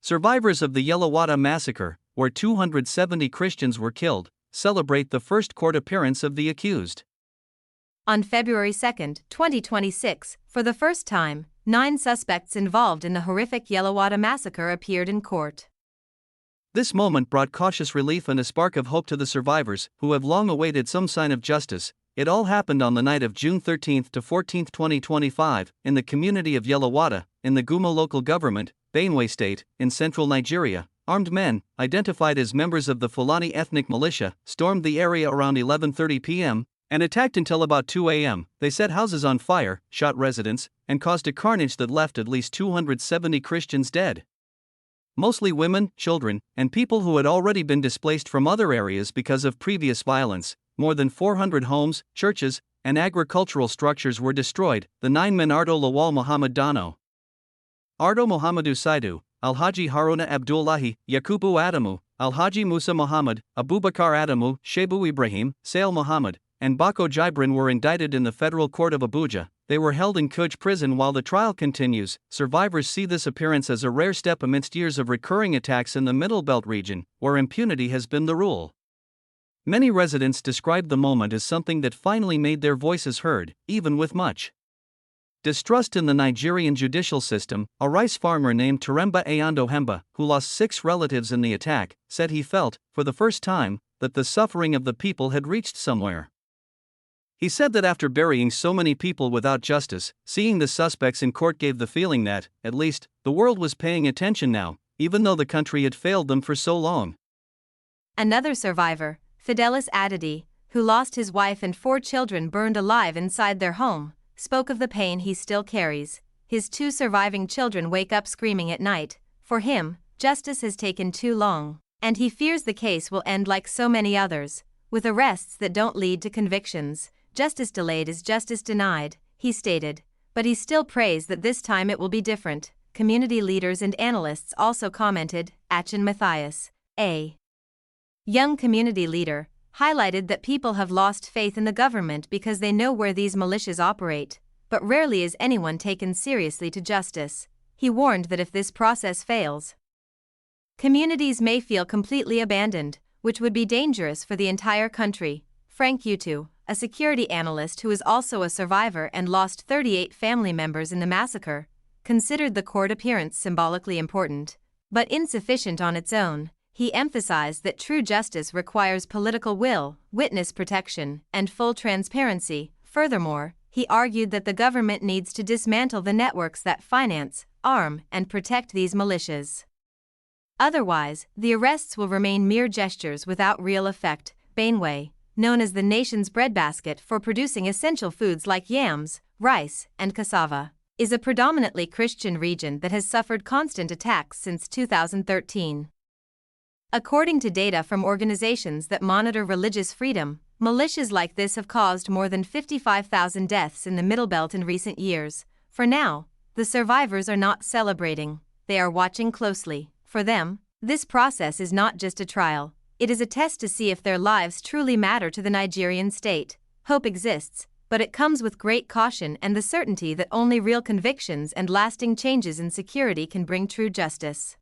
Survivors of the Yelewata massacre, where 270 Christians were killed, celebrate the first court appearance of the accused. On February 2, 2026, for the first time, 9 suspects involved in the horrific Yelewata massacre appeared in court. This moment brought cautious relief and a spark of hope to the survivors, who have long awaited some sign of justice. It all happened on the night of June 13 to 14, 2025, in the community of Yelewata, in the Guma Local Government, Benue State, in central Nigeria. Armed men, identified as members of the Fulani Ethnic Militia, stormed the area around 11:30 p.m. and attacked until about 2 a.m. They set houses on fire, shot residents, and caused a carnage that left at least 270 Christians dead. Mostly women, children, and people who had already been displaced from other areas because of previous violence. More than 400 homes, churches, and agricultural structures were destroyed. The 9 men-Ardo Lawal Muhammad Dono, Ardo Muhammadu Saidu, Alhaji Haruna Abdullahi, Yakubu Adamu, Alhaji Musa Muhammad, Abubakar Adamu, Shaibu Ibrahim, Sale Muhammad, and Bako Jibrin were indicted in the federal court of Abuja. They were held in Kuj prison while the trial continues. Survivors see this appearance as a rare step amidst years of recurring attacks in the Middle Belt region, where impunity has been the rule. Many residents described the moment as something that finally made their voices heard, even with much distrust in the Nigerian judicial system. A rice farmer named Turemba Ayando Hemba, who lost 6 relatives in the attack, said he felt, for the first time, that the suffering of the people had reached somewhere. He said that after burying so many people without justice, seeing the suspects in court gave the feeling that, at least, the world was paying attention now, even though the country had failed them for so long. Another survivor, Fidelis Adadi, who lost his wife and 4 children burned alive inside their home, spoke of the pain he still carries. His 2 surviving children wake up screaming at night. For him, justice has taken too long, and he fears the case will end like so many others, with arrests that don't lead to convictions. Justice delayed is justice denied, he stated, but he still prays that this time it will be different. Community leaders and analysts also commented. Achin Matthias, a young community leader, highlighted that people have lost faith in the government because they know where these militias operate, but rarely is anyone taken seriously to justice. He warned that if this process fails, communities may feel completely abandoned, which would be dangerous for the entire country. Frank Utu, a security analyst who is also a survivor and lost 38 family members in the massacre, considered the court appearance symbolically important, but insufficient on its own. He emphasized that true justice requires political will, witness protection, and full transparency. Furthermore, he argued that the government needs to dismantle the networks that finance, arm, and protect these militias. Otherwise, the arrests will remain mere gestures without real effect. Benue, known as the nation's breadbasket for producing essential foods like yams, rice, and cassava, is a predominantly Christian region that has suffered constant attacks since 2013. According to data from organizations that monitor religious freedom, militias like this have caused more than 55,000 deaths in the Middle Belt in recent years. For now, the survivors are not celebrating, they are watching closely. For them, this process is not just a trial, it is a test to see if their lives truly matter to the Nigerian state. Hope exists, but it comes with great caution and the certainty that only real convictions and lasting changes in security can bring true justice.